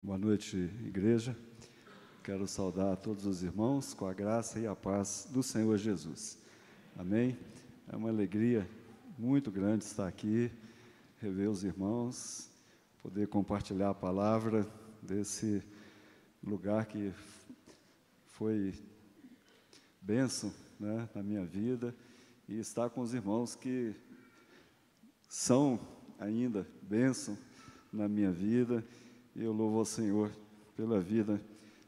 Boa noite, igreja. Quero saudar a todos os irmãos com a graça e a paz do Senhor Jesus. Amém? É uma alegria muito grande estar aqui, rever os irmãos, poder compartilhar a palavra desse lugar que foi bênção, né, na minha vida, e estar com os irmãos que são ainda bênção na minha vida. E eu louvo ao Senhor pela vida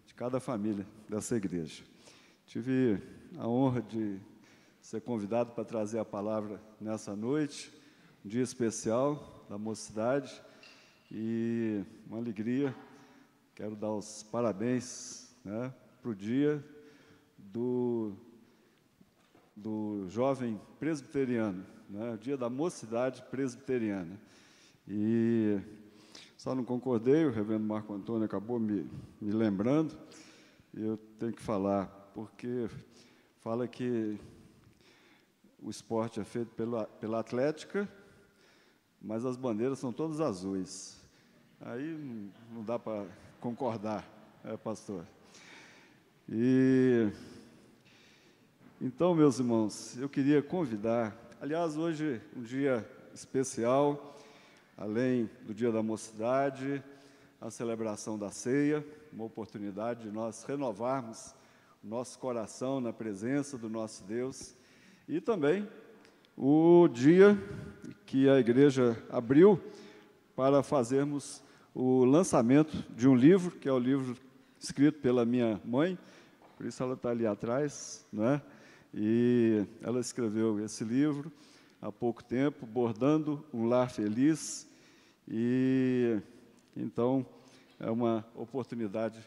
de cada família dessa igreja. Tive a honra de ser convidado para trazer a palavra nessa noite, um dia especial da mocidade, e uma alegria. Quero dar os parabéns, né, para o dia do jovem presbiteriano, né, o dia da mocidade presbiteriana. E só não concordei, o reverendo Marco Antônio acabou me lembrando, e eu tenho que falar, porque fala que o esporte é feito pela Atlética, mas as bandeiras são todas azuis. Aí não dá para concordar, pastor? Então, meus irmãos, eu queria convidar, aliás, hoje um dia especial, além do Dia da Mocidade, a celebração da ceia, uma oportunidade de nós renovarmos o nosso coração na presença do nosso Deus, e também o dia que a igreja abriu para fazermos o lançamento de um livro, que é o livro escrito pela minha mãe, por isso ela está ali atrás, né? E ela escreveu esse livro há pouco tempo, Bordando um Lar Feliz, e então é uma oportunidade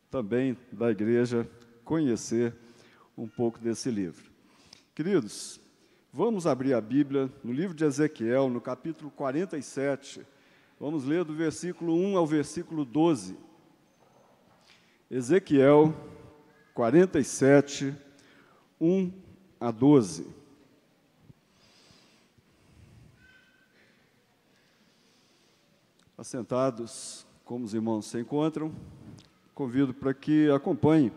também da igreja conhecer um pouco desse livro. Queridos, vamos abrir a Bíblia no livro de Ezequiel, no capítulo 47, vamos ler do versículo 1 ao versículo 12. Ezequiel 47, 1 a 12. Assentados, como os irmãos se encontram, convido para que acompanhem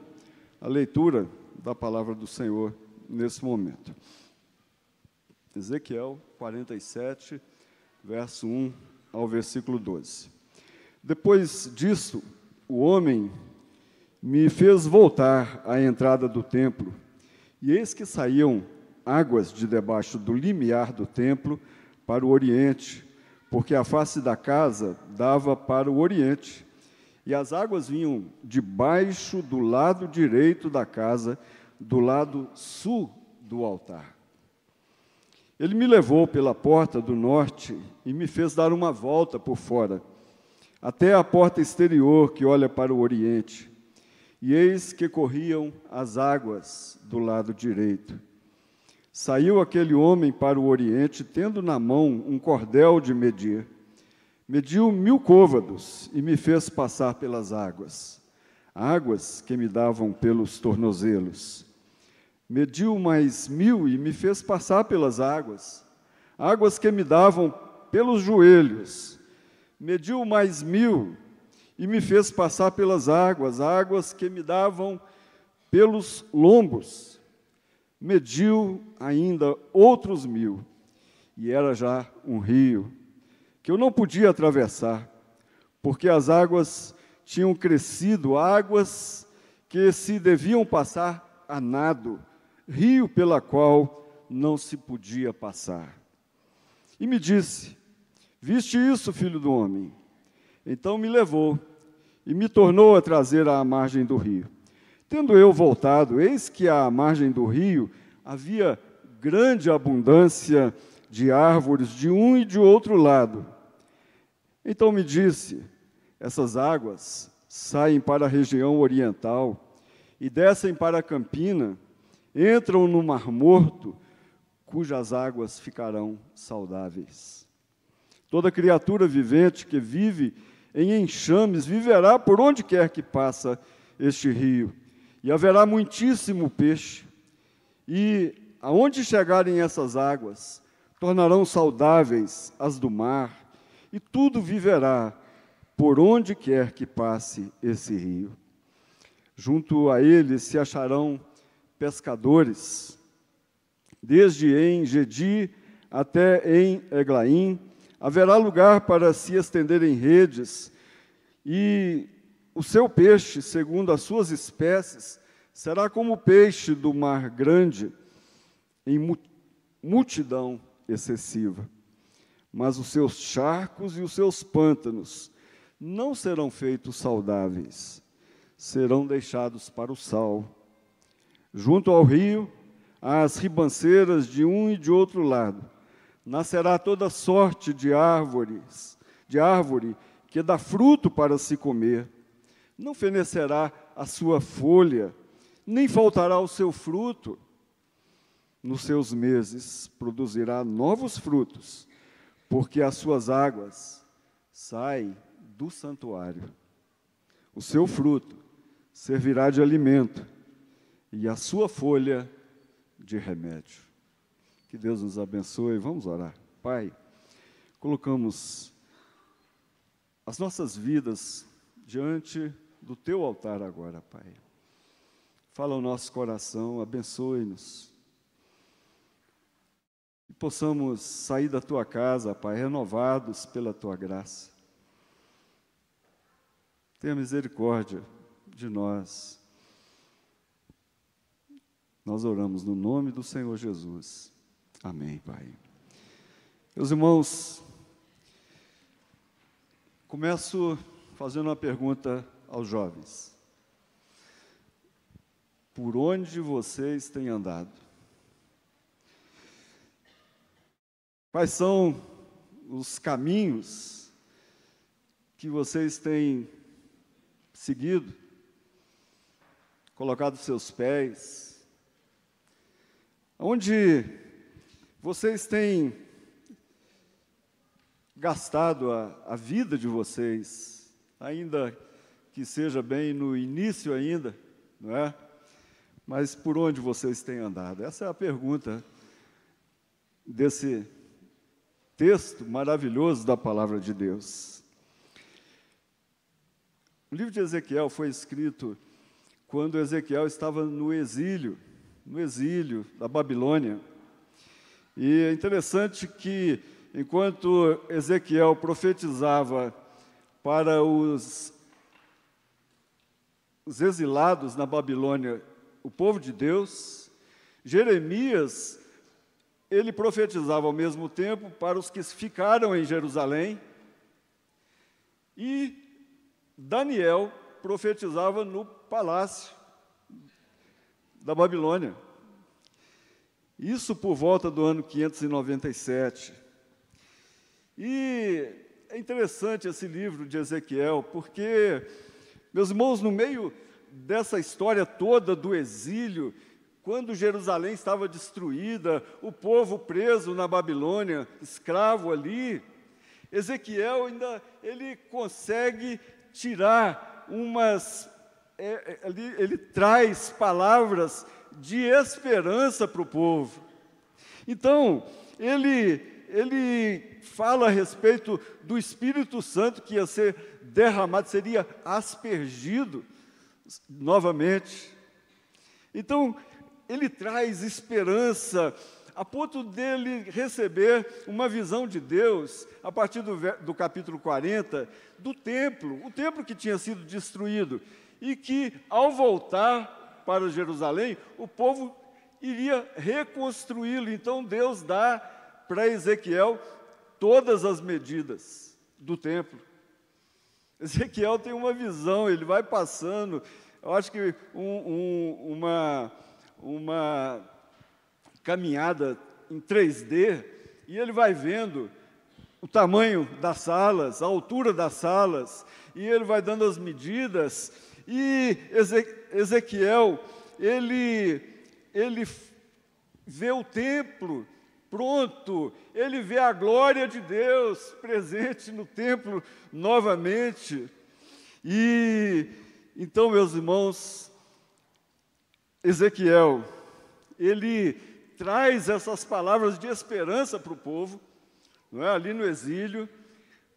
a leitura da palavra do Senhor nesse momento. Ezequiel 47, verso 1 ao versículo 12. Depois disto, o homem me fez voltar à entrada do templo, e eis que saíam águas de debaixo do limiar do templo para o oriente, porque a face da casa dava para o oriente, e as águas vinham debaixo do lado direito da casa, do lado sul do altar. Ele me levou pela porta do norte e me fez dar uma volta por fora, até a porta exterior que olha para o oriente, e eis que corriam as águas do lado direito. Saiu aquele homem para o oriente, tendo na mão um cordel de medir. Mediu 1000 côvados e me fez passar pelas águas, águas que me davam pelos tornozelos. Mediu mais 1000 e me fez passar pelas águas, águas que me davam pelos joelhos. Mediu mais 1000 e me fez passar pelas águas, águas que me davam pelos lombos. Mediu ainda outros 1000, e era já um rio, que eu não podia atravessar, porque as águas tinham crescido, águas que se deviam passar a nado, rio pela qual não se podia passar. E me disse: viste isso, filho do homem? Então me levou, e me tornou a trazer à margem do rio. Tendo eu voltado, eis que à margem do rio havia grande abundância de árvores de um e de outro lado. Então me disse: essas águas saem para a região oriental e descem para a campina, entram no Mar Morto, cujas águas ficarão saudáveis. Toda criatura vivente que vive em enxames viverá por onde quer que passa este rio, e haverá muitíssimo peixe, e aonde chegarem essas águas, tornarão saudáveis as do mar, e tudo viverá, por onde quer que passe esse rio. Junto a ele se acharão pescadores, desde em Gedi até em Eglaim. Haverá lugar para se estenderem redes, e o seu peixe, segundo as suas espécies, será como o peixe do mar grande, em multidão excessiva. Mas os seus charcos e os seus pântanos não serão feitos saudáveis, serão deixados para o sal. Junto ao rio, às ribanceiras de um e de outro lado, nascerá toda sorte de árvore que dá fruto para se comer. Não fenecerá a sua folha, nem faltará o seu fruto. Nos seus meses produzirá novos frutos, porque as suas águas saem do santuário. O seu fruto servirá de alimento, e a sua folha de remédio. Que Deus nos abençoe. Vamos orar. Pai, colocamos as nossas vidas diante do Teu altar agora, Pai. Fala ao nosso coração, abençoe-nos. E possamos sair da Tua casa, Pai, renovados pela Tua graça. Tenha misericórdia de nós. Nós oramos no nome do Senhor Jesus. Amém, Pai. Meus irmãos, começo fazendo uma pergunta aos jovens. Por onde vocês têm andado? Quais são os caminhos que vocês têm seguido, colocado seus pés? Onde vocês têm gastado a vida de vocês, ainda que seja bem no início ainda, não é? Mas por onde vocês têm andado? Essa é a pergunta desse texto maravilhoso da Palavra de Deus. O livro de Ezequiel foi escrito quando Ezequiel estava no exílio da Babilônia. E é interessante que, enquanto Ezequiel profetizava para os exilados na Babilônia, o povo de Deus, Jeremias, ele profetizava ao mesmo tempo para os que ficaram em Jerusalém, e Daniel profetizava no palácio da Babilônia. Isso por volta do ano 597. E é interessante esse livro de Ezequiel, porque, meus irmãos, no meio dessa história toda do exílio, quando Jerusalém estava destruída, o povo preso na Babilônia, escravo ali, Ezequiel ele consegue tirar ele traz palavras de esperança para o povo. Então, ele fala a respeito do Espírito Santo que ia ser derramado, seria aspergido novamente. Então, ele traz esperança, a ponto dele receber uma visão de Deus, a partir do capítulo 40, do templo, o templo que tinha sido destruído, e que, ao voltar para Jerusalém, o povo iria reconstruí-lo. Então, Deus dá para Ezequiel todas as medidas do templo. Ezequiel tem uma visão, ele vai passando, eu acho que uma caminhada em 3D, e ele vai vendo o tamanho das salas, a altura das salas, e ele vai dando as medidas, e Ezequiel, ele vê o templo pronto, ele vê a glória de Deus presente no templo novamente. E então, meus irmãos, Ezequiel, ele traz essas palavras de esperança para o povo, não é? Ali no exílio,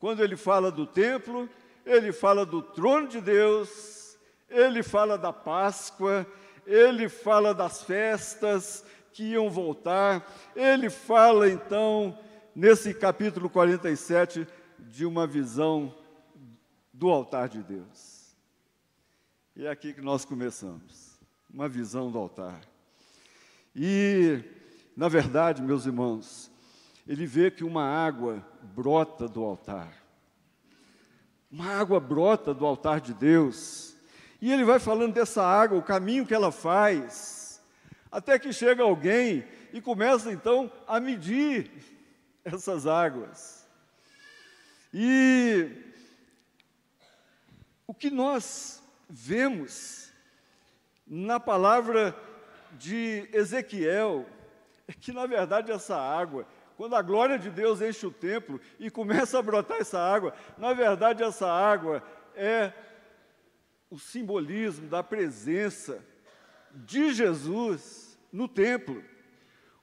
quando ele fala do templo, ele fala do trono de Deus, ele fala da Páscoa, ele fala das festas que iam voltar, ele fala, então, nesse capítulo 47, de uma visão do altar de Deus. E é aqui que nós começamos, uma visão do altar. E, na verdade, meus irmãos, ele vê que uma água brota do altar. Uma água brota do altar de Deus. E ele vai falando dessa água, o caminho que ela faz, até que chega alguém e começa, então, a medir essas águas. E o que nós vemos na palavra de Ezequiel é que, na verdade, essa água, quando a glória de Deus enche o templo e começa a brotar essa água, na verdade, essa água é o simbolismo da presença de Jesus no templo,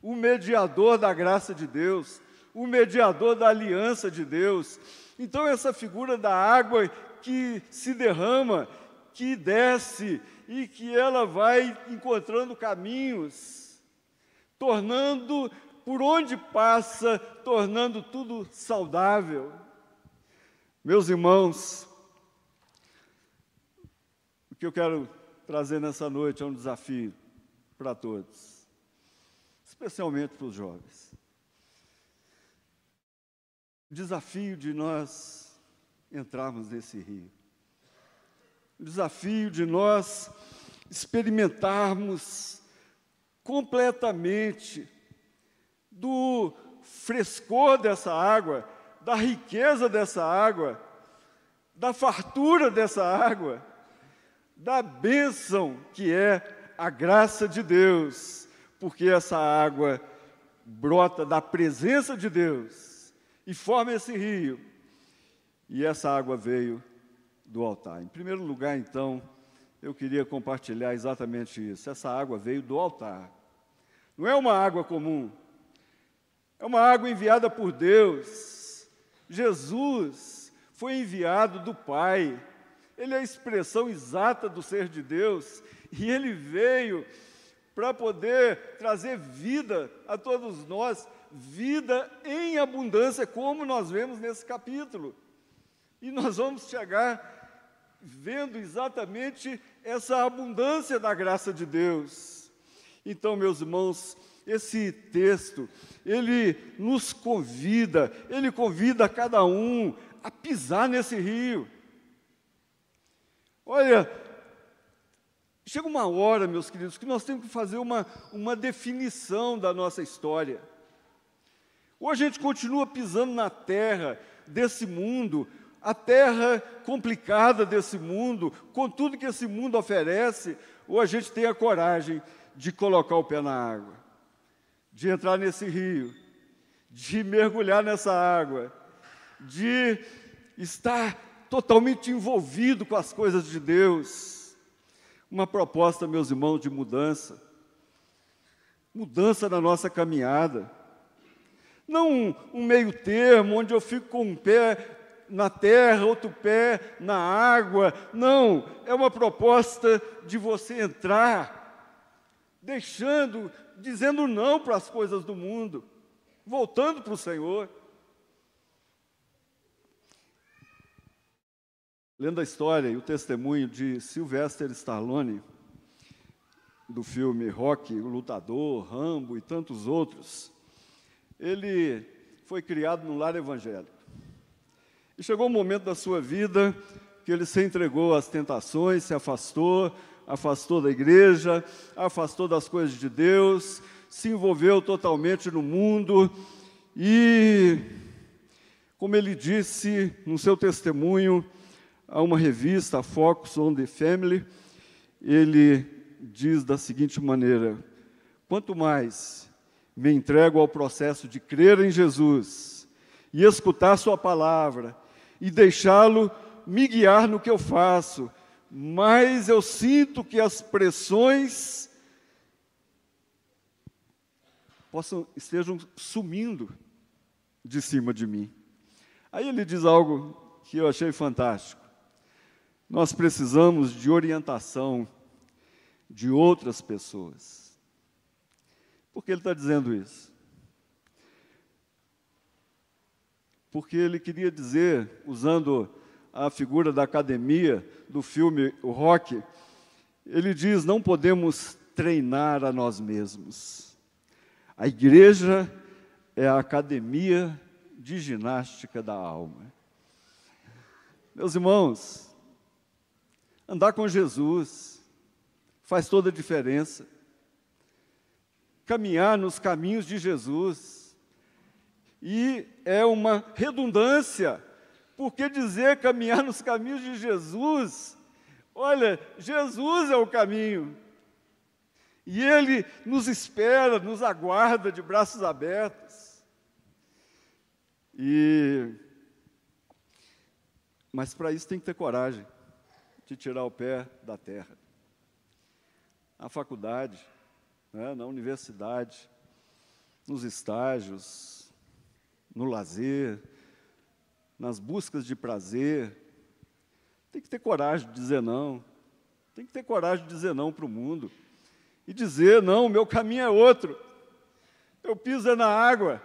o mediador da graça de Deus, o mediador da aliança de Deus. Então, essa figura da água que se derrama, que desce e que ela vai encontrando caminhos, tornando, por onde passa, tornando tudo saudável. Meus irmãos, o que eu quero trazer nessa noite é um desafio para todos, especialmente para os jovens. O desafio de nós entrarmos nesse rio. O desafio de nós experimentarmos completamente do frescor dessa água, da riqueza dessa água, da fartura dessa água, da bênção que é a graça de Deus, porque essa água brota da presença de Deus e forma esse rio, e essa água veio do altar. Em primeiro lugar, então, eu queria compartilhar exatamente isso. Essa água veio do altar. Não é uma água comum, é uma água enviada por Deus. Jesus foi enviado do Pai. Ele é a expressão exata do ser de Deus, e ele veio para poder trazer vida a todos nós, vida em abundância, como nós vemos nesse capítulo. E nós vamos chegar vendo exatamente essa abundância da graça de Deus. Então, meus irmãos, esse texto, ele nos convida, ele convida cada um a pisar nesse rio. Olha, chega uma hora, meus queridos, que nós temos que fazer uma definição da nossa história. Ou a gente continua pisando na terra desse mundo, a terra complicada desse mundo, com tudo que esse mundo oferece, ou a gente tem a coragem de colocar o pé na água, de entrar nesse rio, de mergulhar nessa água, de estar totalmente envolvido com as coisas de Deus. Uma proposta, meus irmãos, de mudança na nossa caminhada. Não um meio termo, onde eu fico com um pé na terra, outro pé na água. Não, é uma proposta de você entrar, dizendo não para as coisas do mundo, voltando para o Senhor. Lendo a história e o testemunho de Sylvester Stallone, do filme Rocky, o Lutador, Rambo e tantos outros, ele foi criado num lar evangélico. E chegou um momento da sua vida que ele se entregou às tentações, se afastou da igreja, afastou das coisas de Deus, se envolveu totalmente no mundo e, como ele disse no seu testemunho a uma revista, a Focus on the Family, ele diz da seguinte maneira: quanto mais me entrego ao processo de crer em Jesus e escutar sua palavra e deixá-lo me guiar no que eu faço, mais eu sinto que as pressões estejam sumindo de cima de mim. Aí ele diz algo que eu achei fantástico. nós precisamos de orientação de outras pessoas. Por que ele está dizendo isso? Porque ele queria dizer, usando a figura da academia, do filme O Rock, ele diz, não podemos treinar a nós mesmos. A igreja é a academia de ginástica da alma. Meus irmãos, andar com Jesus faz toda a diferença. Caminhar nos caminhos de Jesus. E é uma redundância, porque dizer caminhar nos caminhos de Jesus, olha, Jesus é o caminho. E Ele nos espera, nos aguarda de braços abertos. Mas para isso tem que ter coragem de tirar o pé da terra. Na faculdade, né, na universidade, nos estágios, no lazer, nas buscas de prazer, tem que ter coragem de dizer não. Tem que ter coragem de dizer não para o mundo. E dizer, não, o meu caminho é outro. Eu piso na água.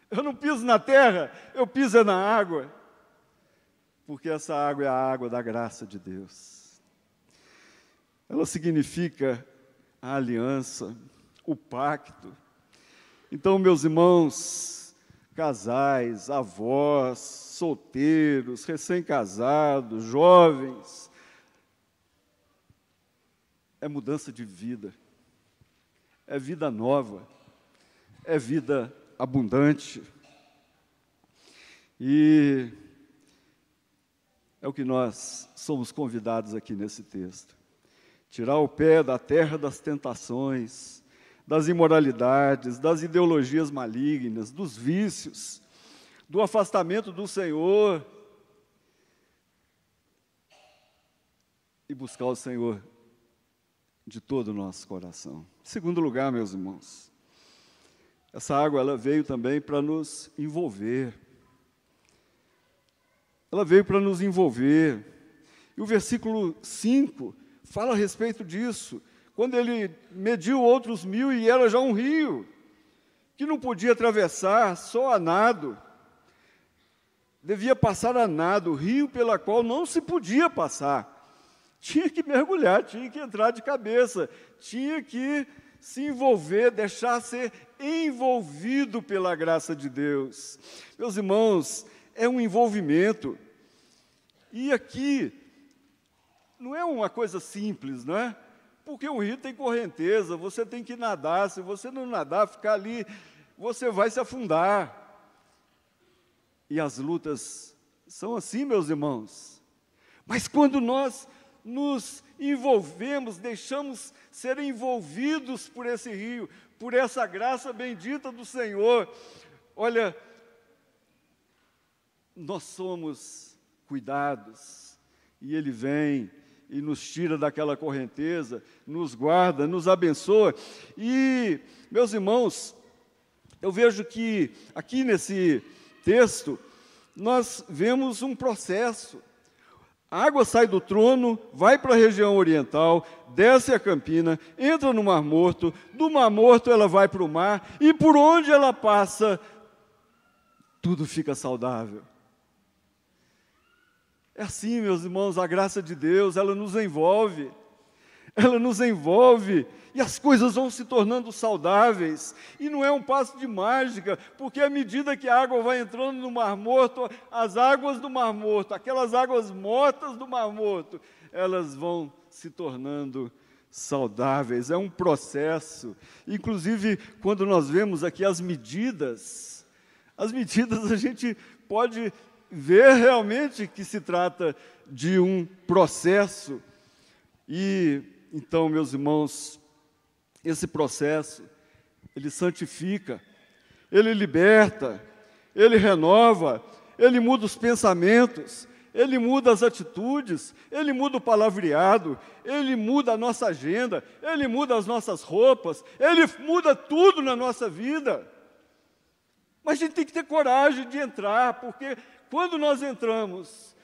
Eu não piso na terra, eu piso na água. Porque essa água é a água da graça de Deus. Ela significa a aliança, o pacto. Então, meus irmãos, casais, avós, solteiros, recém-casados, jovens, é mudança de vida, é vida nova, é vida abundante. E é o que nós somos convidados aqui nesse texto. Tirar o pé da terra das tentações, das imoralidades, das ideologias malignas, dos vícios, do afastamento do Senhor e buscar o Senhor de todo o nosso coração. Em segundo lugar, meus irmãos, essa água ela veio também para nos envolver. Ela veio para nos envolver. E o versículo 5 fala a respeito disso. Quando ele mediu outros 1000 e era já um rio, que não podia atravessar só a nado. Devia passar a nado, rio pela qual não se podia passar. Tinha que mergulhar, tinha que entrar de cabeça, tinha que se envolver, deixar ser envolvido pela graça de Deus. Meus irmãos, é um envolvimento. E aqui, não é uma coisa simples, não é? Porque o rio tem correnteza, você tem que nadar, se você não nadar, ficar ali, você vai se afundar. E as lutas são assim, meus irmãos. Mas quando nós nos envolvemos, deixamos ser envolvidos por esse rio, por essa graça bendita do Senhor, olha, nós somos cuidados, e Ele vem e nos tira daquela correnteza, nos guarda, nos abençoa. E, meus irmãos, eu vejo que aqui nesse texto, nós vemos um processo. A água sai do trono, vai para a região oriental, desce a campina, entra no Mar Morto, do Mar Morto ela vai para o mar, e por onde ela passa, tudo fica saudável. É assim, meus irmãos, a graça de Deus, ela nos envolve, e as coisas vão se tornando saudáveis, e não é um passo de mágica, porque à medida que a água vai entrando no Mar Morto, as águas do Mar Morto, aquelas águas mortas do Mar Morto, elas vão se tornando saudáveis, é um processo. Inclusive, quando nós vemos aqui as medidas a gente pode ver realmente que se trata de um processo. E então, meus irmãos, esse processo, ele santifica, ele liberta, ele renova, ele muda os pensamentos, ele muda as atitudes, ele muda o palavreado, ele muda a nossa agenda, ele muda as nossas roupas, ele muda tudo na nossa vida. Mas a gente tem que ter coragem de entrar, porque quando nós entramos,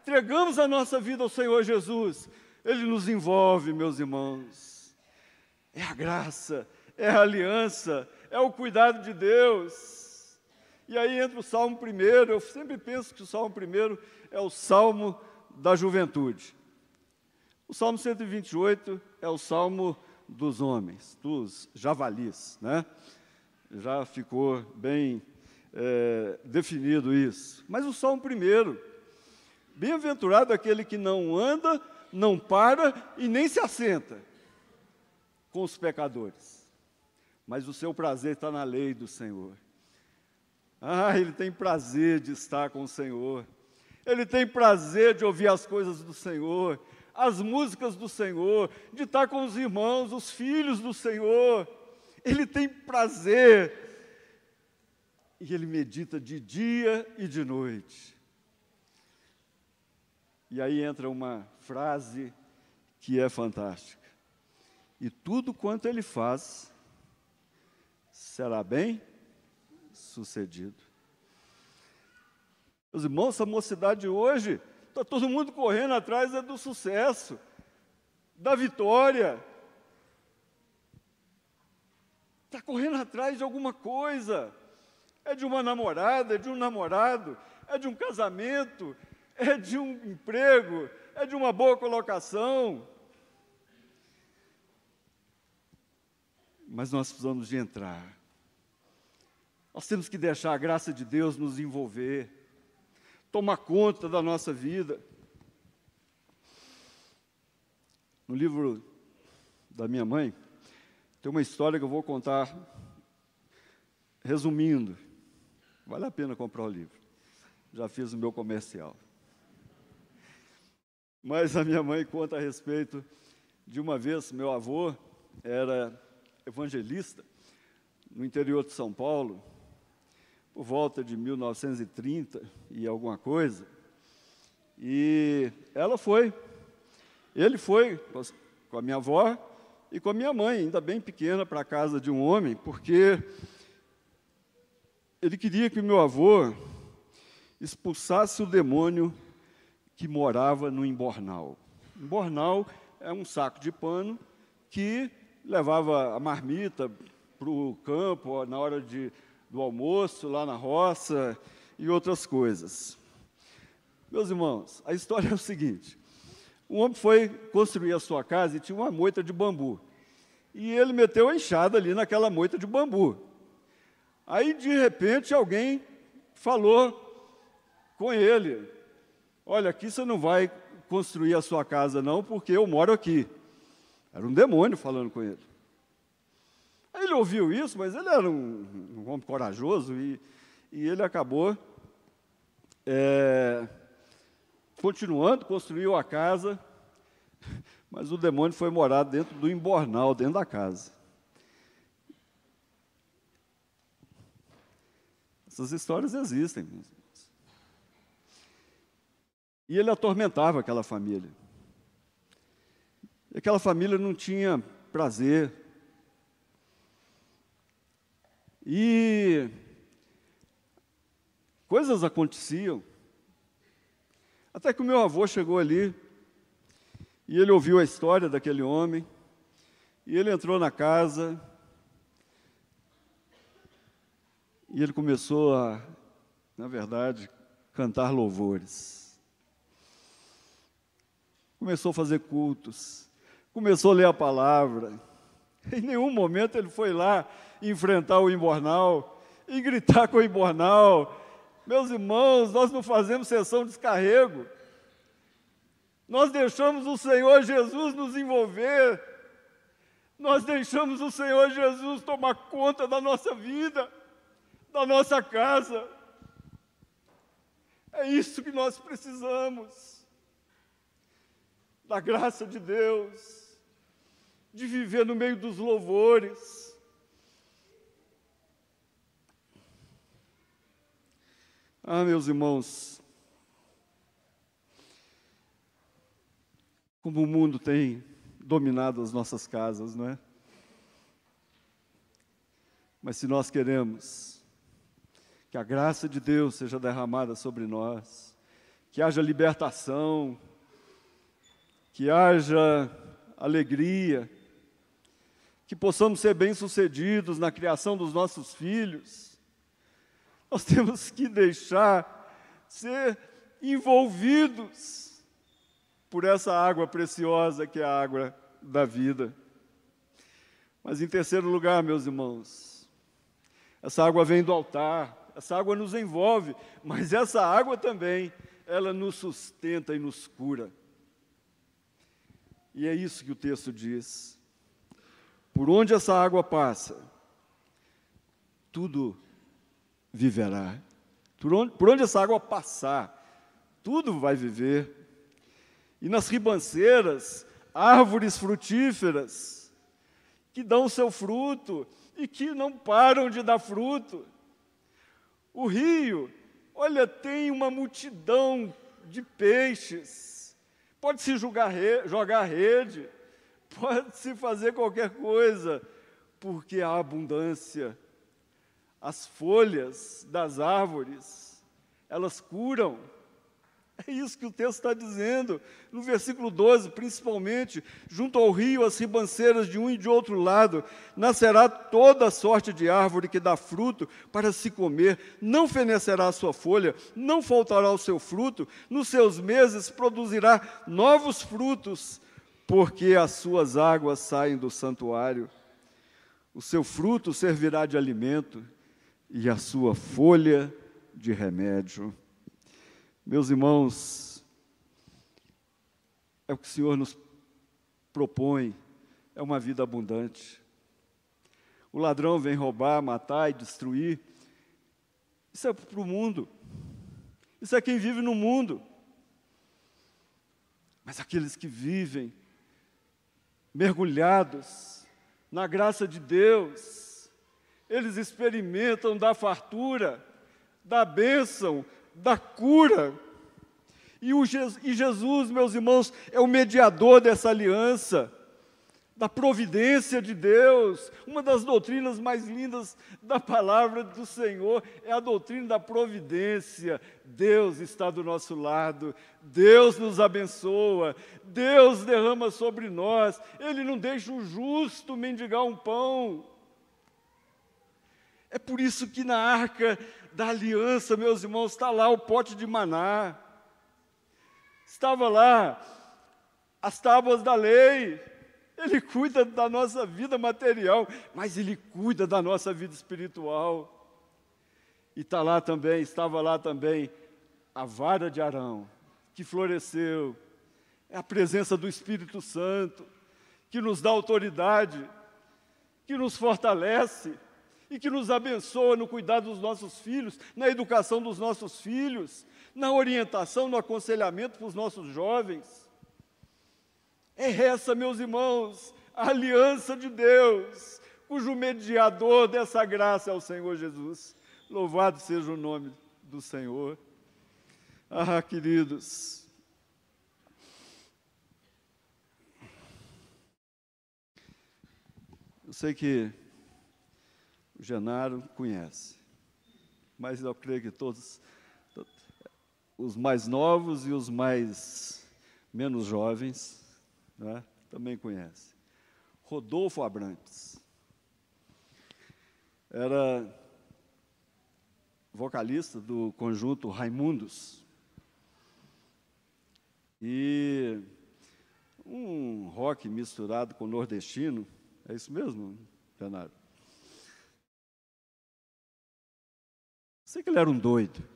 entregamos a nossa vida ao Senhor Jesus, Ele nos envolve, meus irmãos. É a graça, é a aliança, é o cuidado de Deus. E aí entra o Salmo 1, eu sempre penso que o Salmo 1 é o Salmo da juventude. O Salmo 128 é o Salmo dos homens, dos javalis, né? Já ficou bem definido isso. Mas o Salmo 1, bem-aventurado aquele que não anda, não para e nem se assenta com os pecadores, mas o seu prazer está na lei do Senhor. Ele tem prazer de estar com o Senhor, ele tem prazer de ouvir as coisas do Senhor, as músicas do Senhor, de estar com os irmãos, os filhos do Senhor. Ele tem prazer, e ele medita de dia e de noite. E aí entra uma frase que é fantástica: e tudo quanto ele faz será bem sucedido. Meus irmãos, essa mocidade hoje, está todo mundo correndo atrás do sucesso, da vitória. Está correndo atrás de alguma coisa. É de uma namorada, é de um namorado, é de um casamento, é de um emprego, é de uma boa colocação. Mas nós precisamos de entrar. Nós temos que deixar a graça de Deus nos envolver, tomar conta da nossa vida. No livro da minha mãe, tem uma história que eu vou contar, resumindo. Vale a pena comprar o livro. Já fiz o meu comercial. Mas a minha mãe conta a respeito de uma vez, meu avô era evangelista no interior de São Paulo, por volta de 1930 e alguma coisa, e ele foi com a minha avó e com a minha mãe, ainda bem pequena, para a casa de um homem, porque ele queria que o meu avô expulsasse o demônio que morava no embornal. Embornal é um saco de pano que levava a marmita para o campo, na hora do almoço, lá na roça, e outras coisas. Meus irmãos, a história é o seguinte: um homem foi construir a sua casa e tinha uma moita de bambu. E ele meteu a enxada ali naquela moita de bambu. Aí, de repente, alguém falou com ele: olha, aqui você não vai construir a sua casa não, porque eu moro aqui. Era um demônio falando com ele. Aí ele ouviu isso, mas ele era um homem corajoso, e ele acabou continuando, construiu a casa, mas o demônio foi morar dentro do embornal, dentro da casa. Essas histórias existem. E ele atormentava aquela família. E aquela família não tinha prazer. E coisas aconteciam. Até que o meu avô chegou ali, e ele ouviu a história daquele homem, e ele entrou na casa, e ele começou a, na verdade, cantar louvores. Começou a fazer cultos, começou a ler a palavra. Em nenhum momento ele foi lá enfrentar o embornal e gritar com o embornal. Meus irmãos, nós não fazemos sessão de descarrego. Nós deixamos o Senhor Jesus nos envolver. Nós deixamos o Senhor Jesus tomar conta da nossa vida, da nossa casa. É isso que nós precisamos. Da graça de Deus, de viver no meio dos louvores. Meus irmãos, como o mundo tem dominado as nossas casas, não é? Mas se nós queremos que a graça de Deus seja derramada sobre nós, que haja libertação, que haja alegria, que possamos ser bem-sucedidos na criação dos nossos filhos. Nós temos que deixar ser envolvidos por essa água preciosa que é a água da vida. Mas em terceiro lugar, meus irmãos, essa água vem do altar, essa água nos envolve, mas essa água também, ela nos sustenta e nos cura. E é isso que o texto diz. Por onde essa água passa, tudo viverá. Por onde essa água passar, tudo vai viver. E nas ribanceiras, árvores frutíferas, que dão seu fruto e que não param de dar fruto. O rio, olha, tem uma multidão de peixes. Pode-se jogar rede, pode-se fazer qualquer coisa, porque há abundância. As folhas das árvores, elas curam. É isso que o texto está dizendo. No versículo 12, principalmente, junto ao rio, as ribanceiras de um e de outro lado, nascerá toda sorte de árvore que dá fruto para se comer, não fenecerá a sua folha, não faltará o seu fruto, nos seus meses produzirá novos frutos, porque as suas águas saem do santuário. O seu fruto servirá de alimento e a sua folha de remédio. Meus irmãos, é o que o Senhor nos propõe, é uma vida abundante. O ladrão vem roubar, matar e destruir. Isso é para o mundo. Isso é quem vive no mundo. Mas aqueles que vivem mergulhados na graça de Deus, eles experimentam da fartura, da bênção, da cura. E Jesus, meus irmãos, é o mediador dessa aliança, da providência de Deus. Uma das doutrinas mais lindas da palavra do Senhor é a doutrina da providência. Deus está do nosso lado, Deus nos abençoa, Deus derrama sobre nós, Ele não deixa o justo mendigar um pão. É por isso que na arca da aliança, meus irmãos, está lá o pote de maná, estava lá as tábuas da lei. Ele cuida da nossa vida material, mas Ele cuida da nossa vida espiritual. E estava lá também a vara de Arão, que floresceu. É a presença do Espírito Santo, que nos dá autoridade, que nos fortalece e que nos abençoa no cuidado dos nossos filhos, na educação dos nossos filhos, na orientação, no aconselhamento para os nossos jovens. É essa, meus irmãos, a aliança de Deus, cujo mediador dessa graça é o Senhor Jesus. Louvado seja o nome do Senhor. Ah, queridos, eu sei que o Genaro conhece, mas eu creio que todos, os mais novos e os menos jovens, né, também conhecem. Rodolfo Abrantes era vocalista do conjunto Raimundos e um rock misturado com nordestino. É isso mesmo, Genaro? Sei que ele era um doido.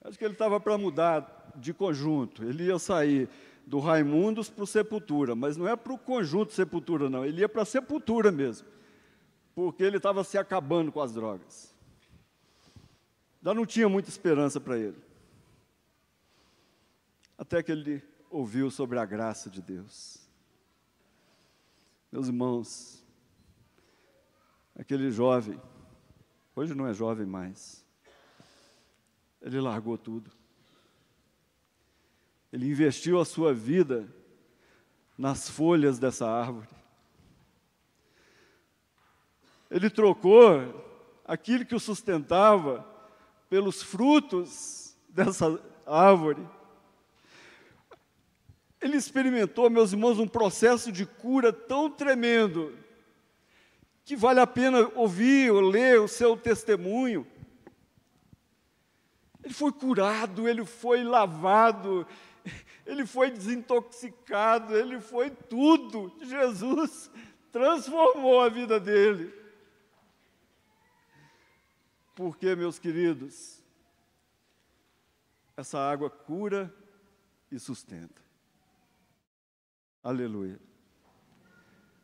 Acho que ele estava para mudar de conjunto. Ele ia sair do Raimundos para o Sepultura, mas não é para o conjunto Sepultura, não. Ele ia para a Sepultura mesmo, porque ele estava se acabando com as drogas. Já não tinha muita esperança para ele. Até que ele ouviu sobre a graça de Deus. Meus irmãos, aquele jovem, hoje não é jovem mais, ele largou tudo. Ele investiu a sua vida nas folhas dessa árvore. Ele trocou aquilo que o sustentava pelos frutos dessa árvore, ele experimentou, meus irmãos, um processo de cura tão tremendo, que vale a pena ouvir ou ler o seu testemunho. Ele foi curado, ele foi lavado, ele foi desintoxicado, ele foi tudo. Jesus transformou a vida dele. Porque, meus queridos, essa água cura e sustenta. Aleluia.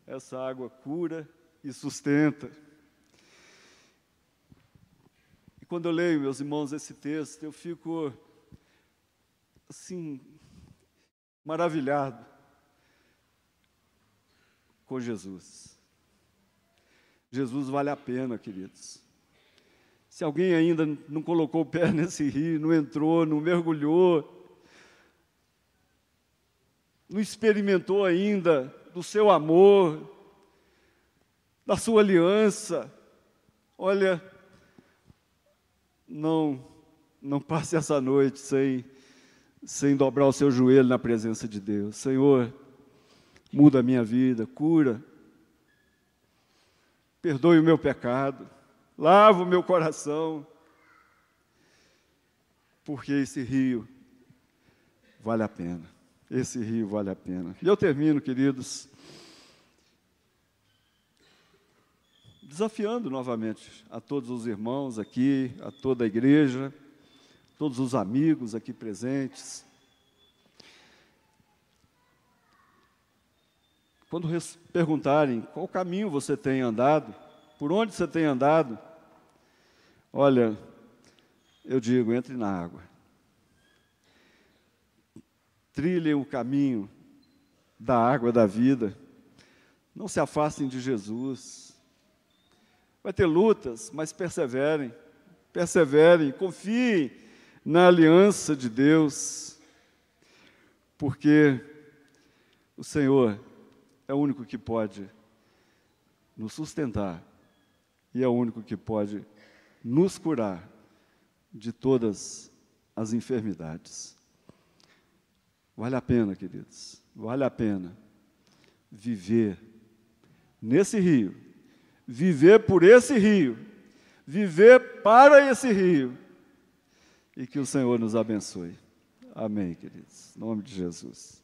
Essa água cura e sustenta. E quando eu leio, meus irmãos, esse texto, eu fico, assim, maravilhado com Jesus. Jesus vale a pena, queridos. Se alguém ainda não colocou o pé nesse rio, não entrou, não mergulhou, não experimentou ainda do seu amor, da sua aliança, olha, não passe essa noite sem dobrar o seu joelho na presença de Deus. Senhor, muda a minha vida, cura, perdoe o meu pecado, lava o meu coração, porque esse rio vale a pena. Esse rio vale a pena. E eu termino, queridos, desafiando novamente a todos os irmãos aqui, a toda a igreja, todos os amigos aqui presentes. Quando perguntarem qual caminho você tem andado, por onde você tem andado, olha, eu digo, entre na água. Trilhem o caminho da água da vida. Não se afastem de Jesus. Vai ter lutas, mas perseverem. Perseverem, confiem na aliança de Deus. Porque o Senhor é o único que pode nos sustentar e é o único que pode nos curar de todas as enfermidades. Vale a pena, queridos, vale a pena viver nesse rio, viver por esse rio, viver para esse rio, e que o Senhor nos abençoe. Amém, queridos, em nome de Jesus.